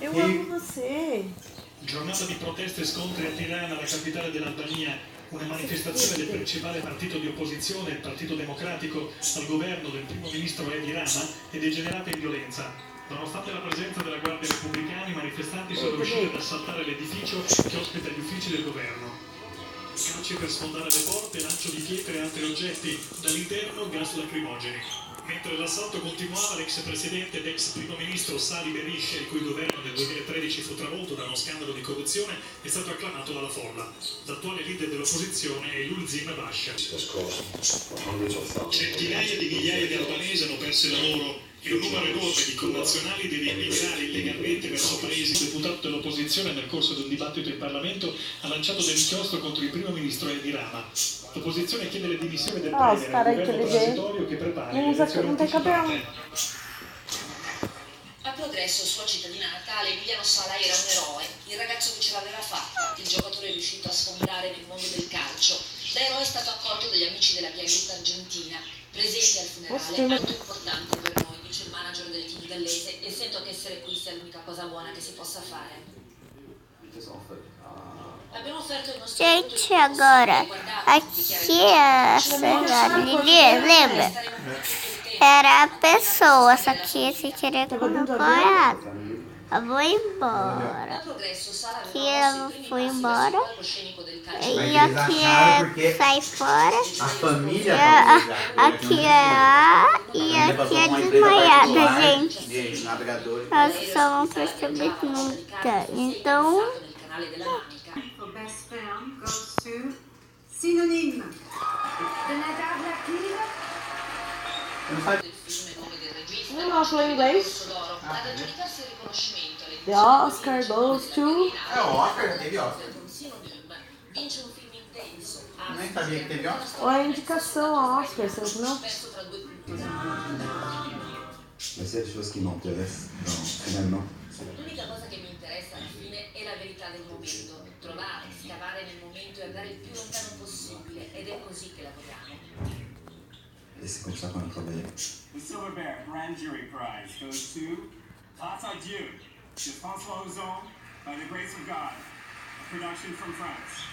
Eu amo você. Giornata di proteste e scontri a Tirana, la capitale dell'Albania. Una manifestazione del principale partito di opposizione, il Partito Democratico, al governo del primo ministro Edi Rama è degenerata in violenza. Nonostante la presenza della Guardia Repubblicana, i manifestanti sono riusciti ad assaltare l'edificio che ospita gli uffici del governo. Calci per sfondare le porte, lancio di pietre e altri oggetti, dall'interno gas lacrimogeni. Mentre l'assalto continuava, l'ex presidente ed ex primo ministro Sali Berisha, il cui governo nel 2013 fu travolto da uno scandalo di corruzione, è stato acclamato dalla folla. L'attuale leader dell'opposizione è Lulzim Basha. Centinaia di migliaia di albanesi hanno perso il lavoro e un numero enorme di connazionali deve immigrare illegalmente verso paesi. Il deputato dell'opposizione nel corso di un dibattito in Parlamento ha lanciato dell'inchiostro contro il primo ministro Edi Rama. L'opposizione chiede le dimissioni del premier al governo transitorio che prepara le elezioni anticipate. A Progresso, sua cittadina natale, Emiliano Sala era un eroe, il ragazzo che ce l'aveva fatta, il giocatore riuscito a sfondare nel mondo del calcio. Da eroe è stato accolto dagli amici della piagliuta argentina, presenti al funerale, molto importante per noi, dice il manager del team gallese, e sento che essere qui sia l'unica cosa buona che si possa fare. Abbiamo offerto il nostro Gente, agora, aqui essa Lili, lembra? Era a pessoa, só que esse queria colocar. Eu vou embora. Aqui eu fui embora. E aqui é sai fora. A família Aqui é A e aqui é desmaiada, gente. Nós só vamos perceber nunca. Então. For best film goes to Synonyme. Eu não falo inglês. The Oscar goes to... É o Oscar, teve Oscar. Nem sabia que teve Oscar. Ou a indicação ao Oscar, você não? Mais il y a des choses qui m'intéressent, finalement. L'unica cosa che mi interessa alla fine è la verità del momento, trovare, scavare nel momento e andare il più lontano possibile, ed è così che lavoriamo. Et c'est comme ça qu'on a travaillé. The Silver Bear Grand Jury Prize goes to Grâce à Dieu, de François Ozon, by the grace of God, a production from France.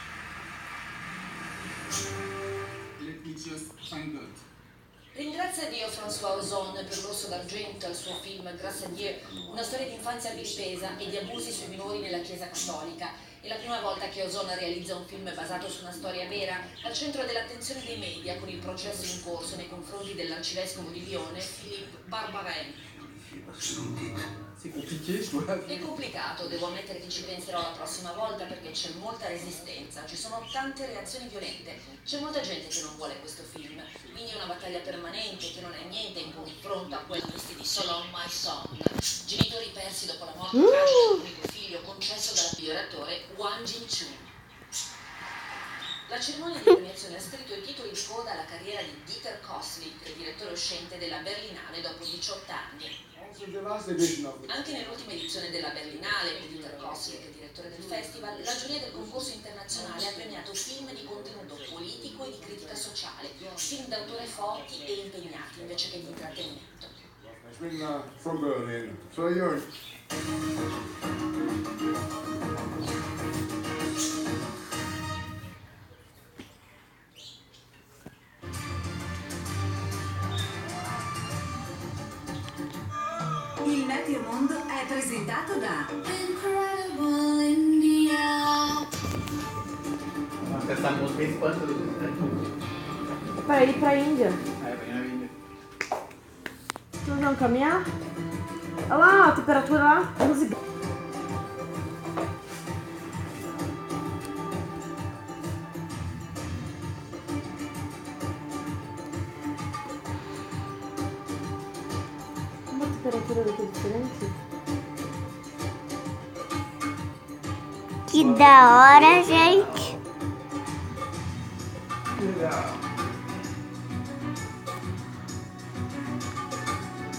Let me just thank God. Ringrazia Dio François Ozon per l'Orso d'Argento al suo film Grâce à Dieu, una storia di infanzia vilipesa e di abusi sui minori nella Chiesa Cattolica. È la prima volta che Ozon realizza un film basato su una storia vera, al centro dell'attenzione dei media con il processo in corso nei confronti dell'arcivescovo di Lione, Philippe Barbarin. È complicato, devo ammettere che ci penserò la prossima volta perché c'è molta resistenza, ci sono tante reazioni violente, c'è molta gente che non vuole questo film, quindi è una battaglia permanente che non è niente in confronto a quelli di Solon My Son, genitori persi dopo la morte tragica dell'unico figlio concesso dal miglioratore Wang Jin-chun. La cerimonia di premiazione ha scritto i titoli di coda alla carriera di Dieter Koslik, direttore uscente della Berlinale dopo 18 anni. Anche nell'ultima edizione della Berlinale, con Dieter Koslik, direttore del festival, la giuria del concorso internazionale ha premiato film di contenuto politico e di critica sociale, film d'autore forti e impegnati invece che di intrattenimento. From Berlin. So you're... Il Meteo Mondo è presentato da Incredible India. Nossa, essa música é espanta Para ir pra Índia. vai na Índia. Nós vamos caminhar? Olha lá, a temperatura lá, 11 graus. Uma temperatura daqui diferente? Que da hora, gente.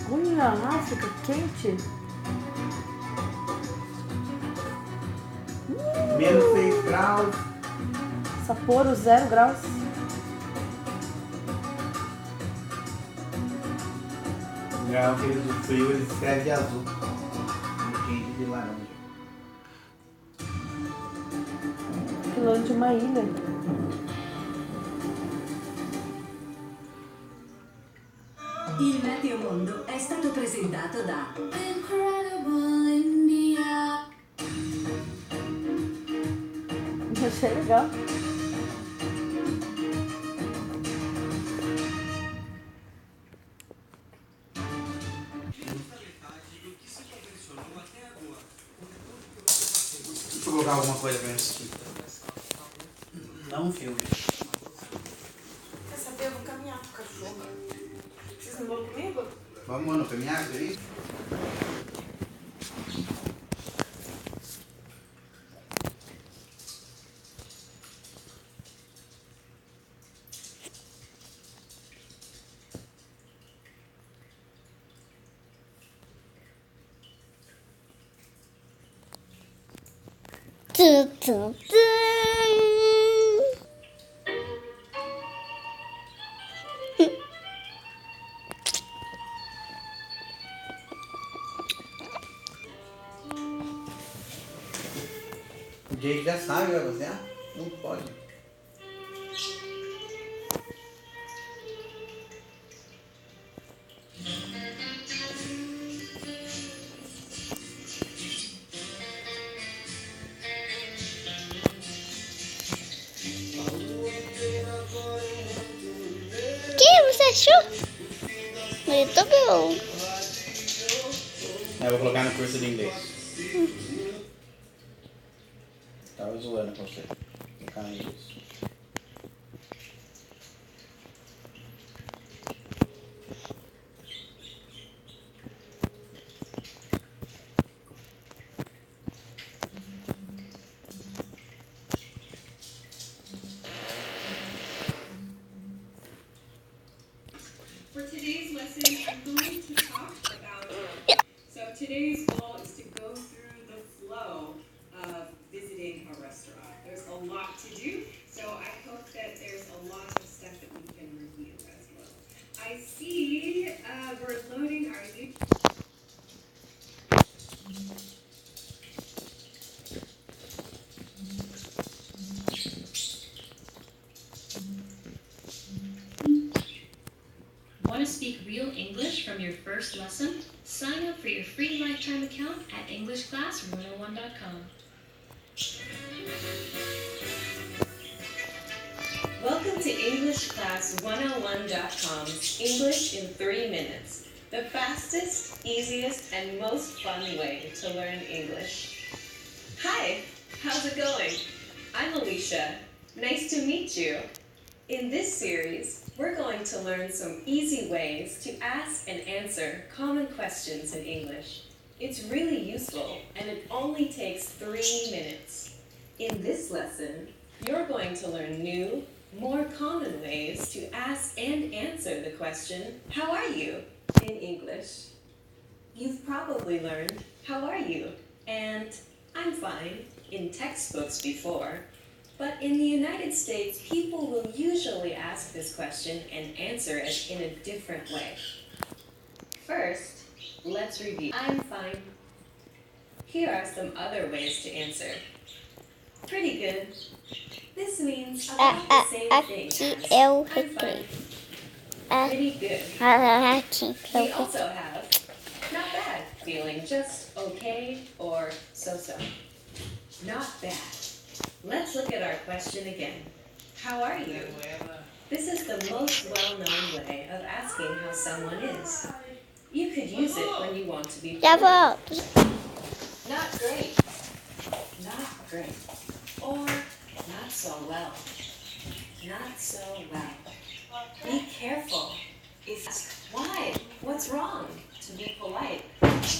Olha lá, fica quente. Menos 6 graus. Sapporo, 0 graus. Não, aquele do frio ele escreve azul. O quente de lá lá longe. Pulando de uma ilha. Il Meteo Mondo è stato presentato da Achei legal. Deixa eu colocar alguma coisa pra assistir. Não um filme. Quer saber? Eu vou caminhar com o cachorro. Vocês não vão comigo? Vamos, mano, caminhar, aí? Tum, tum, tum. O Jake já sabe, vai você? Não pode. O que você achou? Muito bom. Eu vou colocar no curso de inglês. Tava zoando com você. Colocar no inglês. For today's lesson, I'm going to talk about, so today's goal is to go through the flow of visiting a restaurant. There's a lot to do, so I hope that there's a lot of stuff that we can review as well. I see we're loading our new. Want to speak real English from your first lesson? Sign up for your free lifetime account at EnglishClass101.com. Welcome to EnglishClass101.com's English in 3 minutes, the fastest, easiest, and most fun way to learn English. Hi, how's it going? I'm Alicia. Nice to meet you. In this series, we're going to learn some easy ways to ask and answer common questions in English. It's really useful, and it only takes 3 minutes. In this lesson, you're going to learn new, more common ways to ask and answer the question, "How are you?" in English. You've probably learned, "How are you?" and "I'm fine" in textbooks before. But in the United States, people will usually ask this question and answer it in a different way. First, let's review. I'm fine. Here are some other ways to answer. Pretty good. This means about the same thing Aqui as é o I'm recreio. fine. Pretty good. Aqui é o We also have not bad, feeling just okay or so-so. Not bad. Let's look at our question again. How are you? This is the most well-known way of asking how someone is. You could use it when you want to be Já polite. volto. Not great. Not great. Or not so well. Not so well. Be careful. If why? What's wrong? To be polite.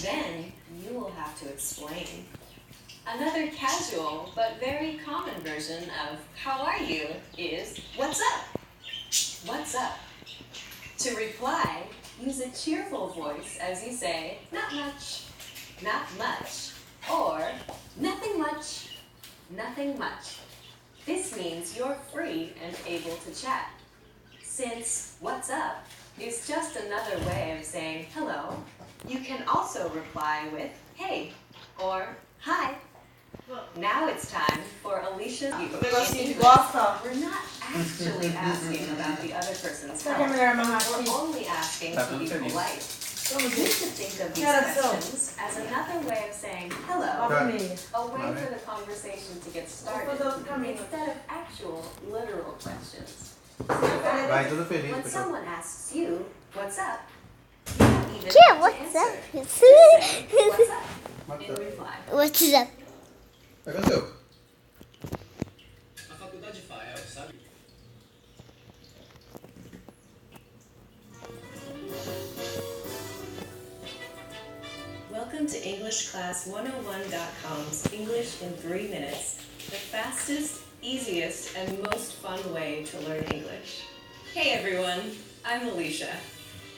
Then you will have to explain. Another casual but very common version of "How are you?" is "What's up?" What's up? To reply, use a cheerful voice as you say "Not much," "Not much," or "Nothing much," "Nothing much." This means you're free and able to chat. Since "What's up?" is just another way of saying hello, you can also reply with "Hey, or hi. Now it's time for Alicia's view. Gosta. We're not actually asking about the other person's health. We're only asking to be polite. You should think of these questions as another way of saying hello, a way for the conversation to get started, instead of actual, literal questions. When someone asks you, what's up? You don't even have to answer. Just say, what's up? In reply. What's up? Aconteceu. A faculdade faz, sabe? Welcome to EnglishClass101.com's English in 3 minutes, the fastest, easiest, and most fun way to learn English. Hey everyone, I'm Alicia.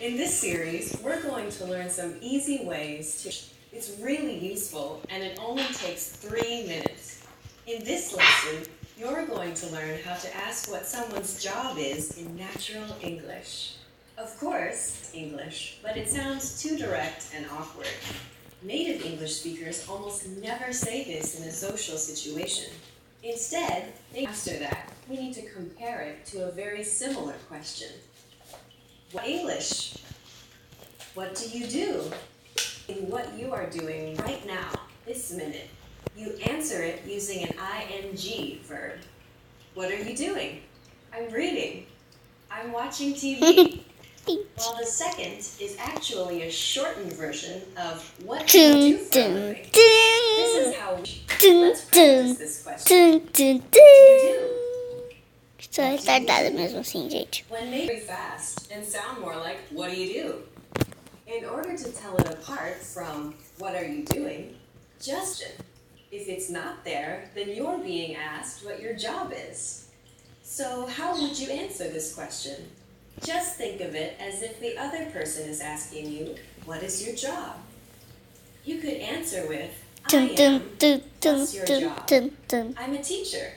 In this series, we're going to learn some easy ways to... It's really useful, and it only takes 3 minutes. In this lesson, you're going to learn how to ask what someone's job is in natural English. Of course, English, but it sounds too direct and awkward. Native English speakers almost never say this in a social situation. Instead, after that, we need to compare it to a very similar question. What English? What do you do? In what you are doing right now, this minute, you answer it using an ing verb. What are you doing? I'm reading. I'm watching TV. While the second is actually a shortened version of what do you do for a living? This is how let's practice this question. What do you do? Só retardada mesmo assim, gente. When made very fast and sound more like what do you do? In order to tell it apart from what are you doing, just if it's not there, then you're being asked what your job is. So how would you answer this question? Just think of it as if the other person is asking you, what is your job? You could answer with, I am, what's your job? I'm a teacher.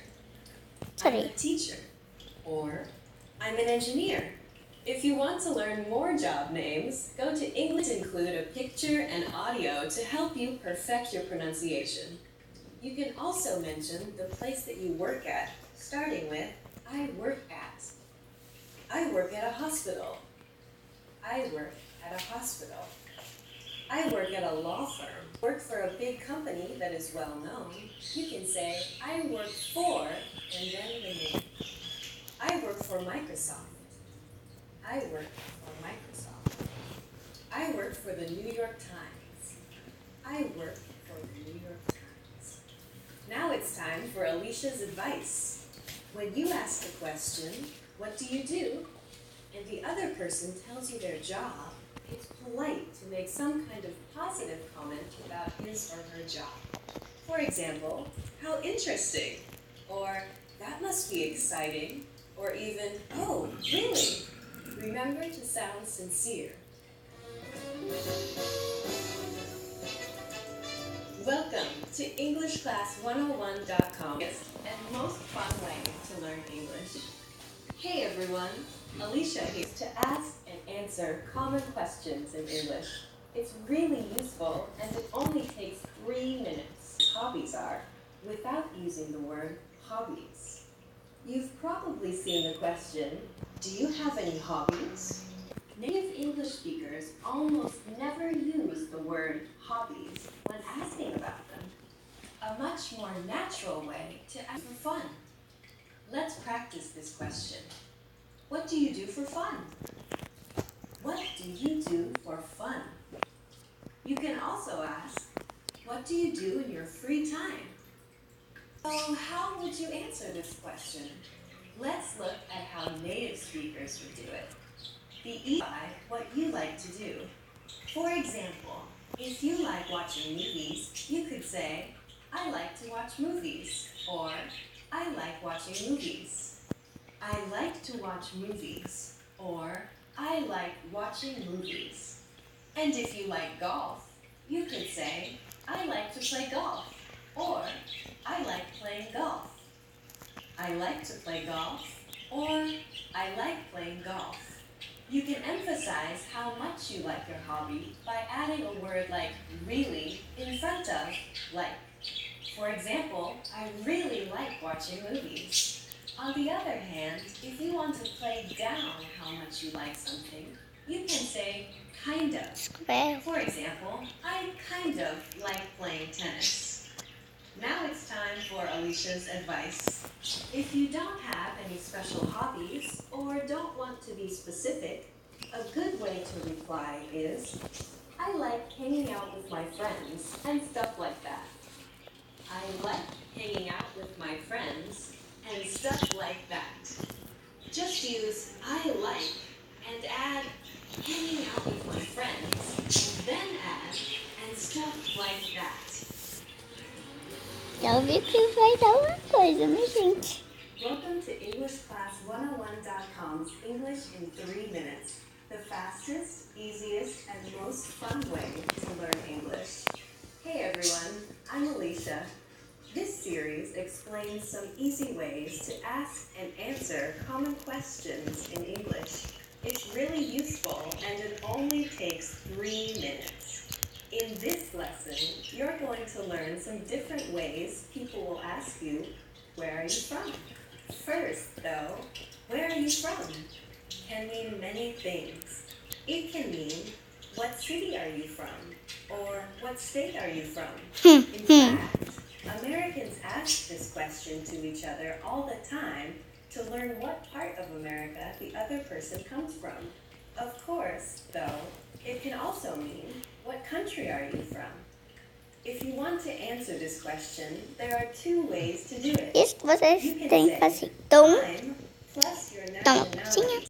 I'm a teacher. Or, I'm an engineer. If you want to learn more job names, go to English. Include a picture and audio to help you perfect your pronunciation. You can also mention the place that you work at, starting with, I work at. I work at a hospital. I work at a hospital. I work at a law firm. Work for a big company that is well known. You can say, I work for, and then the name. I work for Microsoft. I work for Microsoft. I work for the New York Times. I work for the New York Times. Now it's time for Alicia's advice. When you ask the question, what do you do? And the other person tells you their job, it's polite to make some kind of positive comment about his or her job. For example, how interesting, or that must be exciting, or even, oh, really? Remember to sound sincere. Welcome to EnglishClass101.com and most fun way to learn English. Hey everyone, Alicia here to ask and answer common questions in English. It's really useful and it only takes 3 minutes. Hobbies are, without using the word hobbies. You've probably seen the question, do you have any hobbies? Native English speakers almost never use the word hobbies when asking about them. A much more natural way to ask for fun. Let's practice this question. What do you do for fun? What do you do for fun? You can also ask, what do you do in your free time? So how would you answer this question? Let's look at how native speakers would do it. What you like to do. For example, if you like watching movies, you could say, I like to watch movies, or I like watching movies. I like to watch movies, or I like watching movies. And if you like golf, you could say, I like to play golf, or I like playing golf. I like to play golf, or I like playing golf. You can emphasize how much you like your hobby by adding a word like really in front of like. For example, I really like watching movies. On the other hand, if you want to play down how much you like something, you can say kind of. For example, I kind of like playing tennis. Now it's time for Alicia's advice. If you don't have any special hobbies or don't want to be specific, a good way to reply is, I like hanging out with my friends and stuff like that. I like hanging out with my friends and stuff like that. Just use I like and add hanging out with my friends, and then add and stuff like that. Já ouvi que vai dar uma coisa, né, gente? Welcome to EnglishClass101.com's English in 3 minutes, the fastest, easiest, and most fun way to learn English. Hey everyone, I'm Alicia. This series explains some easy ways to ask and answer common questions in English. It's really useful and it only takes 3 minutes. In this lesson, you're going to learn some different ways people will ask you, where are you from? First, though, where are you from? Can mean many things. It can mean, what city are you from? Or what state are you from? In fact, Americans ask this question to each other all the time to learn what part of America the other person comes from. Of course, though, it can also mean, what country are you from? If you want to answer this question, there are 2 ways to do it. Isso que vocês You can têm say, que fazer. Então, I'm plus your toma, nationality.